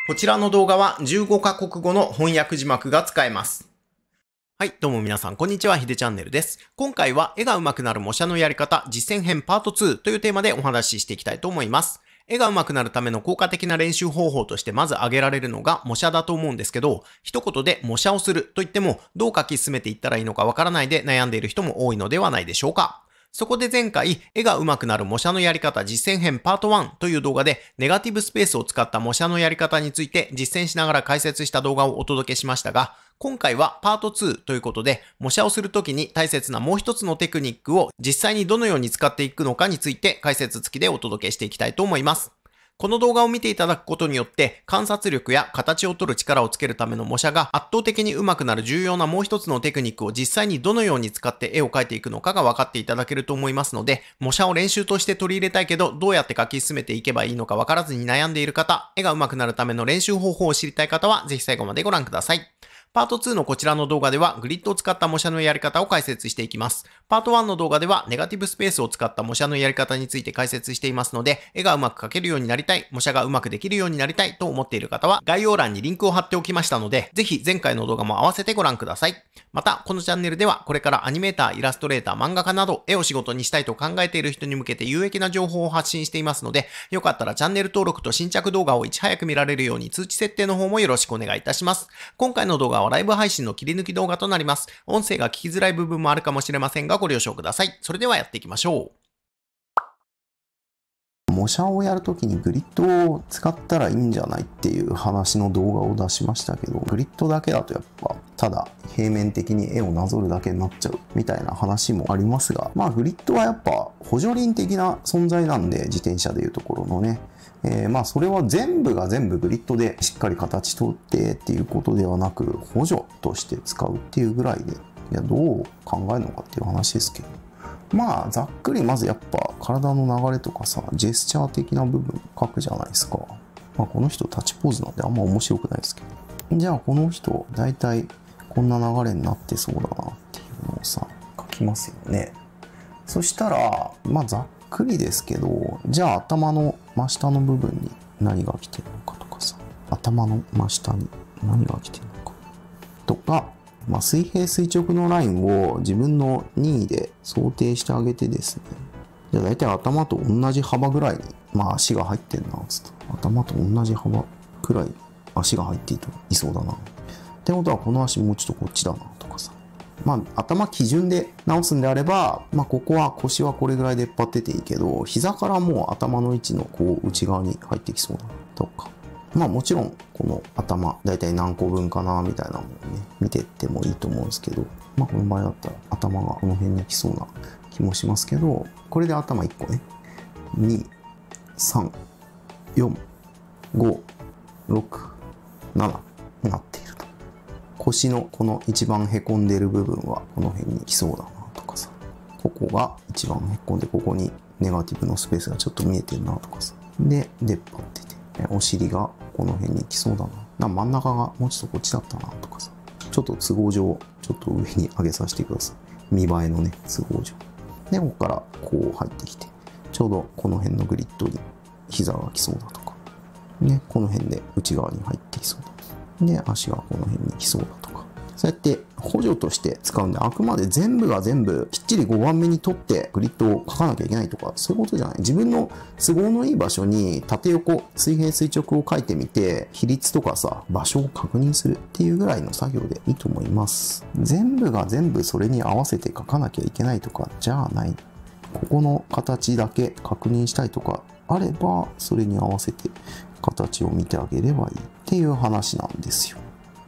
こちらの動画は15カ国語の翻訳字幕が使えます。はい、どうも皆さん、こんにちは。ひでチャンネルです。今回は絵が上手くなる模写のやり方実践編パート2というテーマでお話ししていきたいと思います。絵が上手くなるための効果的な練習方法としてまず挙げられるのが模写だと思うんですけど、一言で模写をすると言ってもどう書き進めていったらいいのかわからないで悩んでいる人も多いのではないでしょうか。そこで前回、絵が上手くなる模写のやり方実践編パート1という動画で、ネガティブスペースを使った模写のやり方について実践しながら解説した動画をお届けしましたが、今回はパート2ということで、模写をするときに大切なもう一つのテクニックを実際にどのように使っていくのかについて解説付きでお届けしていきたいと思います。この動画を見ていただくことによって観察力や形を取る力をつけるための模写が圧倒的に上手くなる重要なもう一つのテクニックを実際にどのように使って絵を描いていくのかが分かっていただけると思いますので、模写を練習として取り入れたいけどどうやって描き進めていけばいいのか分からずに悩んでいる方、絵が上手くなるための練習方法を知りたい方はぜひ最後までご覧ください。パート2のこちらの動画ではグリッドを使った模写のやり方を解説していきます。パート1の動画ではネガティブスペースを使った模写のやり方について解説していますので、絵がうまく描けるようになりたい、模写がうまくできるようになりたいと思っている方は概要欄にリンクを貼っておきましたので、ぜひ前回の動画も合わせてご覧ください。また、このチャンネルではこれからアニメーター、イラストレーター、漫画家など絵を仕事にしたいと考えている人に向けて有益な情報を発信していますので、よかったらチャンネル登録と新着動画をいち早く見られるように通知設定の方もよろしくお願いいたします。今回の動画はライブ配信の切り抜き動画となります。音声が聞きづらい部分もあるかもしれませんがご了承ください。それではやっていきましょう。模写をやるときにグリッドを使ったらいいんじゃないっていう話の動画を出しましたけど、グリッドだけだとやっぱただ平面的に絵をなぞるだけになっちゃうみたいな話もありますが、まあグリッドはやっぱ補助輪的な存在なんで、自転車でいうところのね、まあそれは全部が全部グリッドでしっかり形取ってっていうことではなく、補助として使うっていうぐらいで、いやどう考えるのかっていう話ですけど、まあざっくりまずやっぱ体の流れとかさ、ジェスチャー的な部分書くじゃないですか。まあこの人立ちポーズなんであんま面白くないですけど、じゃあこの人大体こんな流れになってそうだなっていうのをさ書きますよね。そしたらまあざっくりですけど、じゃあ頭の真下の部分に何が来てるのかとかさ、頭の真下に何が来てるのかとか、まあ、水平垂直のラインを自分の任意で想定してあげてですね。じゃあ大体頭と同じ幅ぐらいに、まあ足が入ってんな、つって。頭と同じ幅くらい足が入っていそうだな。ってことはこの足もうちょっとこっちだな、とかさ。まあ頭基準で直すんであれば、まあここは腰はこれぐらい出っ張ってていいけど、膝からもう頭の位置のこう内側に入ってきそうだな、とか。まあもちろんこの頭だいたい何個分かなみたいなものをね見てってもいいと思うんですけど、まあこの場合だったら頭がこの辺に来そうな気もしますけど、これで頭1個ね、2、3、4、5、6、7になっていると。腰のこの一番へこんでる部分はこの辺に来そうだなとかさ、ここが一番へこんでここにネガティブのスペースがちょっと見えてるなとかさ、で出っ張ってて、お尻がこの辺に来そうだな。真ん中がもうちょっとこっちだったなとかさ。ちょっと都合上、ちょっと上に上げさせてください。見栄えのね、都合上。で、ここからこう入ってきて、ちょうどこの辺のグリッドに膝が来そうだとか。ね、この辺で内側に入ってきそうだ。で、足がこの辺に来そうだとか。そうやって補助として使うんで、あくまで全部が全部きっちり5番目に取ってグリッドを書かなきゃいけないとか、そういうことじゃない。自分の都合のいい場所に縦横、水平垂直を書いてみて、比率とかさ、場所を確認するっていうぐらいの作業でいいと思います。全部が全部それに合わせて書かなきゃいけないとかじゃない。ここの形だけ確認したいとかあれば、それに合わせて形を見てあげればいいっていう話なんですよ。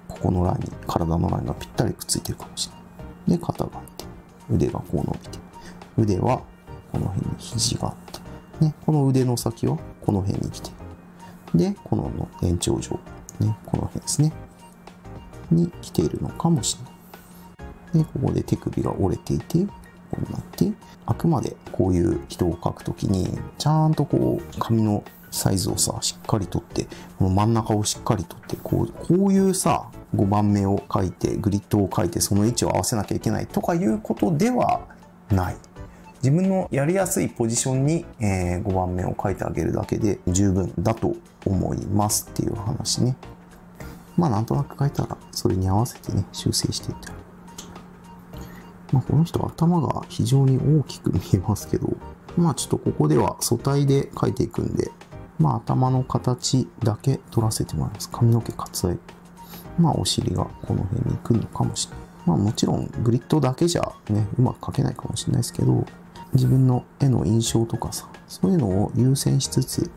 ここのラインに体のラインがぴったりくっついてるかもしれない。で、肩があって、腕がこう伸びて、腕はこの辺に肘があって、ね、この腕の先はこの辺に来て、で、この延長上、ね、この辺ですね、に来ているのかもしれない。で、ここで手首が折れていて、こうなって、あくまでこういう人を描くときに、ちゃんとこう、紙のサイズをさ、しっかりとって、この真ん中をしっかりとって、こういうさ、5番目を書いて、グリッドを書いて、その位置を合わせなきゃいけないとかいうことではない。自分のやりやすいポジションに、5番目を書いてあげるだけで十分だと思いますっていう話ね。まあなんとなく書いたらそれに合わせてね修正していってこの人頭が非常に大きく見えますけど、ちょっとここでは素体で書いていくんで、頭の形だけ取らせてもらいます。髪の毛割愛。お尻がこの辺に来るのかもしれない。もちろんグリッドだけじゃね、うまく描けないかもしれないですけど、自分の絵の印象とかさ、そういうのを優先しつつ、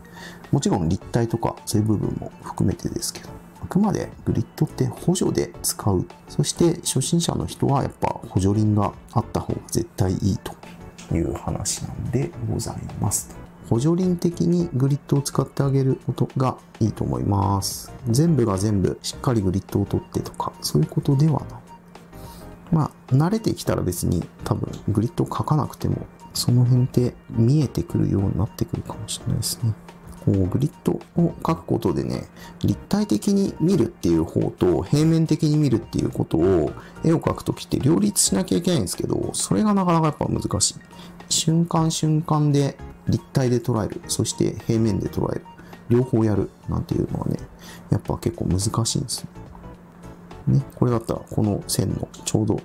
もちろん立体とかそういう部分も含めてですけど、あくまでグリッドって補助で使う。そして初心者の人はやっぱ補助輪があった方が絶対いいという話なんでございます。補助輪的にグリッドを使ってあげることがいいと思います。全部が全部しっかりグリッドを取ってとか、そういうことではない。慣れてきたら別に多分グリッドを描かなくても、その辺って見えてくるようになってくるかもしれないですね。グリッドを描くことでね、立体的に見るっていう方と平面的に見るっていうことを絵を描くときって両立しなきゃいけないんですけど、それがなかなかやっぱ難しい。瞬間瞬間で立体で捉える、そして平面で捉える、両方やるなんていうのはね、やっぱ結構難しいんですよ。ね、これだったらこの線のちょうど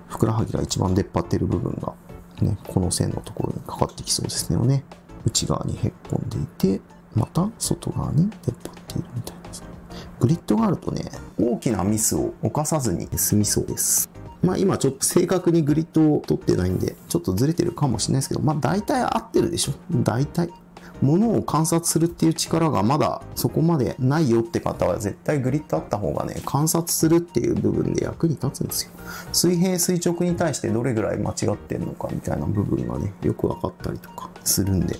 ふくらはぎが一番出っ張ってる部分が、ね、この線のところにかかってきそうですよね。内側にへっこんでいて、また外側に出っ張っているみたいな。グリッドがあるとね、大きなミスを犯さずに済みそうです。今ちょっと正確にグリッドを取ってないんで、ちょっとずれてるかもしれないですけど、大体合ってるでしょ。大体。物を観察するっていう力がまだそこまでないよって方は絶対グリッドあった方がね、観察するっていう部分で役に立つんですよ。水平垂直に対してどれぐらい間違ってんのかみたいな部分がね、よく分かったりとかするんで、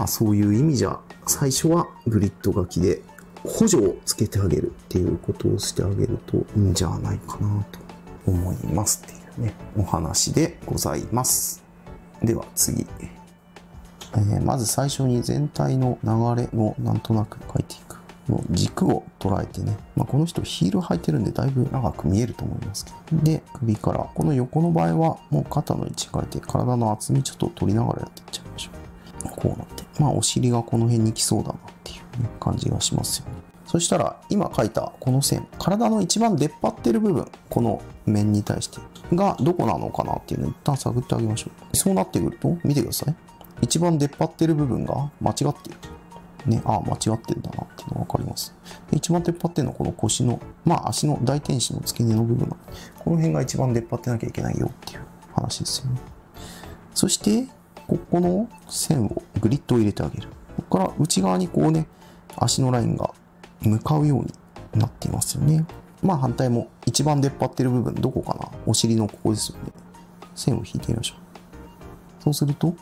そういう意味じゃ最初はグリッド書きで補助をつけてあげるっていうことをしてあげるといいんじゃないかなと思いますっていうね、お話でございます。では次。まず最初に全体の流れをなんとなく書いていく。軸を捉えてね。この人ヒール履いてるんでだいぶ長く見えると思いますけど。で、首から、この横の場合はもう肩の位置変えて体の厚みちょっと取りながらやっていっちゃいましょう。こうなって。お尻がこの辺に来そうだなっていう、ね、感じがしますよね。そしたら今描いたこの線、体の一番出っ張ってる部分、この面に対してがどこなのかなっていうのを一旦探ってあげましょう。そうなってくると、見てください。一番出っ張ってる部分が間違っている。ね、間違ってんだなっていうのがわかります。で一番出っ張ってるのはこの腰の、足の大天使の付け根の部分の、この辺が一番出っ張ってなきゃいけないよっていう話ですよね。そして、ここの線をグリッドを入れてあげる。ここから内側にこうね、足のラインが向かうようになっていますよね。反対も一番出っ張ってる部分どこかな？お尻のここですよね。線を引いてみましょう。そうすると、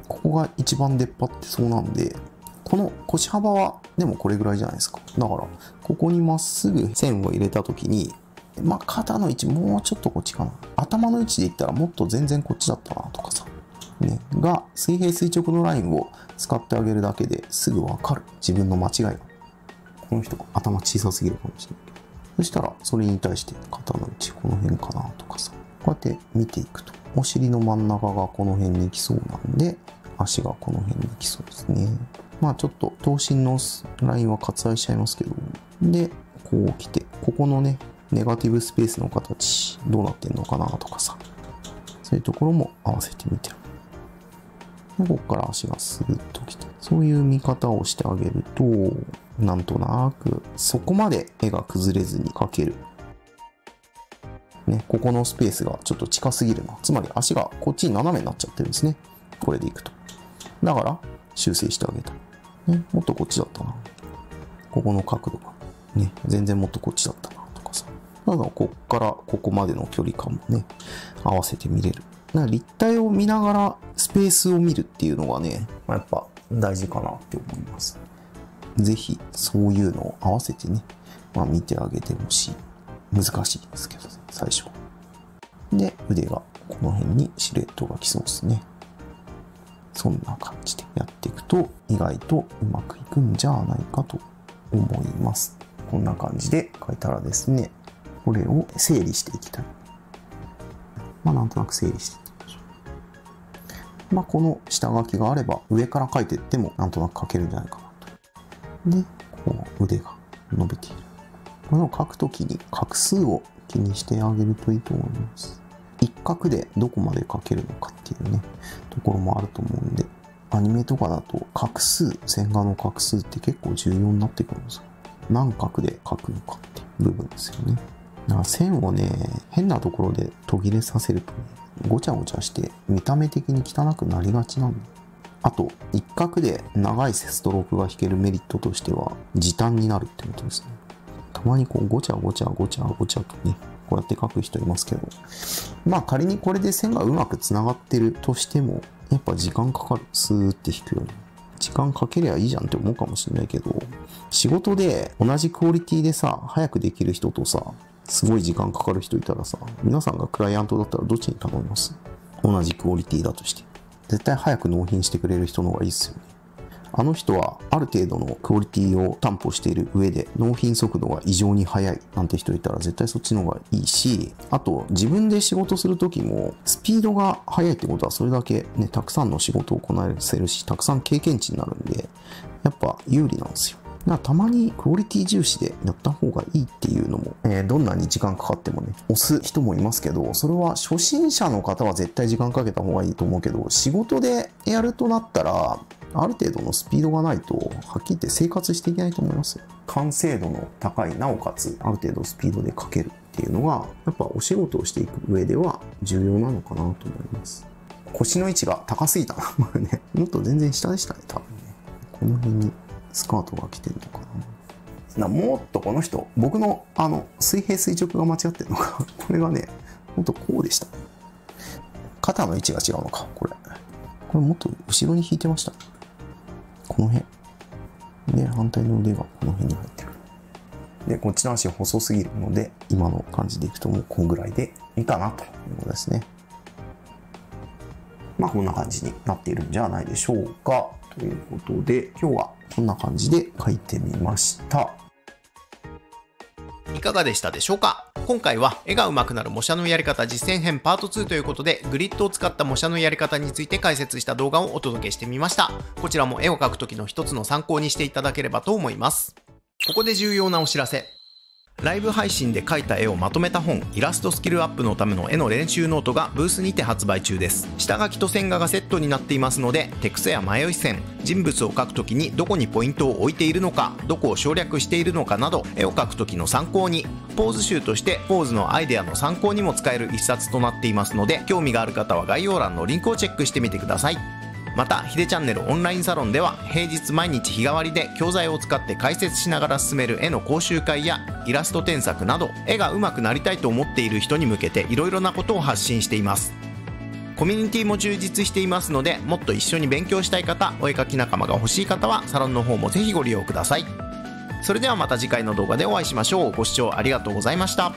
ここが一番出っ張ってそうなんで、この腰幅はでもこれぐらいじゃないですか。だから、ここにまっすぐ線を入れたときに、肩の位置もうちょっとこっちかな。頭の位置で言ったらもっと全然こっちだったなとかさ。ね。が、水平垂直のラインを使ってあげるだけですぐわかる。自分の間違いが。この人が頭小さすぎるかもしれないけど。そしたら、それに対して肩の位置この辺かなとかさ。こうやって見ていくと。お尻の真ん中がこの辺に来そうなんで、足がこの辺に来そうですね。ちょっと頭身のラインは割愛しちゃいますけど。で、こう来て、ここのね、ネガティブスペースの形、どうなってんのかなとかさ。そういうところも合わせてみて。でここから足がスーッと来て。そういう見方をしてあげると、なんとなく、そこまで絵が崩れずに描ける。ね、ここのスペースがちょっと近すぎるな。つまり足がこっちに斜めになっちゃってるんですね。これでいくと。だから、修正してあげた。ね、もっとこっちだったな。ここの角度が。ね、全然もっとこっちだったな。とかさ。だから、こっからここまでの距離感もね、合わせて見れる。立体を見ながらスペースを見るっていうのがね、やっぱ大事かなって思います。ぜひ、そういうのを合わせてね、見てあげてほしい。難しいですけどね、最初。で、腕がこの辺にシルエットが来そうですね。そんな感じでやっていくと意外とうまくいくんじゃないかと思います。こんな感じで書いたらですね、これを整理していきたい。なんとなく整理していきましょこの下書きがあれば上から描いていってもなんとなく描けるんじゃないかなと。で、こう腕が伸びている。これを描くときに画数を気にしてあげるといいと思います。一画でどこまで描けるのかっていうね、ところもあると思うんで、アニメとかだと画数、線画の画数って結構重要になってくるんですよ。何画で描くのかっていう部分ですよね。だから線をね、変なところで途切れさせるとね、ごちゃごちゃして見た目的に汚くなりがちなんだ。あと、一画で長いストロークが引けるメリットとしては、時短になるってことですね。たまにこうごちゃごちゃごちゃごちゃとね、こうやって描く人いますけど、仮にこれで線がうまくつながってるとしても、やっぱ時間かかる。スーって引くより。時間かけりゃいいじゃんって思うかもしれないけど、仕事で同じクオリティでさ、早くできる人とさ、すごい時間かかる人いたらさ、皆さんがクライアントだったらどっちに頼みます？同じクオリティだとして。絶対早く納品してくれる人の方がいいっすよね。あの人はある程度のクオリティを担保している上で納品速度が異常に速いなんて人いたら絶対そっちの方がいいし、あと自分で仕事する時もスピードが速いってことはそれだけね、たくさんの仕事をこなせるし、たくさん経験値になるんで、やっぱ有利なんですよ。だからたまにクオリティ重視でやった方がいいっていうのも、どんなに時間かかってもね、押す人もいますけど、それは初心者の方は絶対時間かけた方がいいと思うけど、仕事でやるとなったら、ある程度のスピードがないと、はっきり言って生活していけないと思いますよ。完成度の高い、なおかつある程度スピードで書けるっていうのが、やっぱお仕事をしていく上では重要なのかなと思います。腰の位置が高すぎたな。これね、もっと全然下でしたね、多分ね。この辺にスカートが来てるのかな。もっとこの人、僕の水平垂直が間違ってるのか。これがね、ほんとこうでした。肩の位置が違うのか、これ。これもっと後ろに引いてました。この辺。で、反対の腕がこの辺に入ってくる。で、こっちの足細すぎるので、今の感じでいくともうこんぐらいでいいかなということですね。こんな感じになっているんじゃないでしょうか。ということで、今日はこんな感じで書いてみました。いかがでしたでしょうか？今回は絵が上手くなる模写のやり方実践編パート2ということで、グリッドを使った模写のやり方について解説した動画をお届けしてみました。こちらも絵を描く時の一つの参考にしていただければと思います。ここで重要なお知らせ。ライブ配信で描いた絵をまとめた本、イラストスキルアップのための絵の練習ノートがブースにて発売中です。下書きと線画がセットになっていますので、手癖や迷い線、人物を描くときにどこにポイントを置いているのか、どこを省略しているのかなど、絵を描くときの参考に、ポーズ集としてポーズのアイデアの参考にも使える一冊となっていますので、興味がある方は概要欄のリンクをチェックしてみてください。また、ひでチャンネルオンラインサロンでは平日毎日日替わりで教材を使って解説しながら進める絵の講習会やイラスト添削など、絵が上手くなりたいと思っている人に向けていろいろなことを発信しています。コミュニティも充実していますので、もっと一緒に勉強したい方、お絵描き仲間が欲しい方はサロンの方もぜひご利用ください。それではまた次回の動画でお会いしましょう。ご視聴ありがとうございました。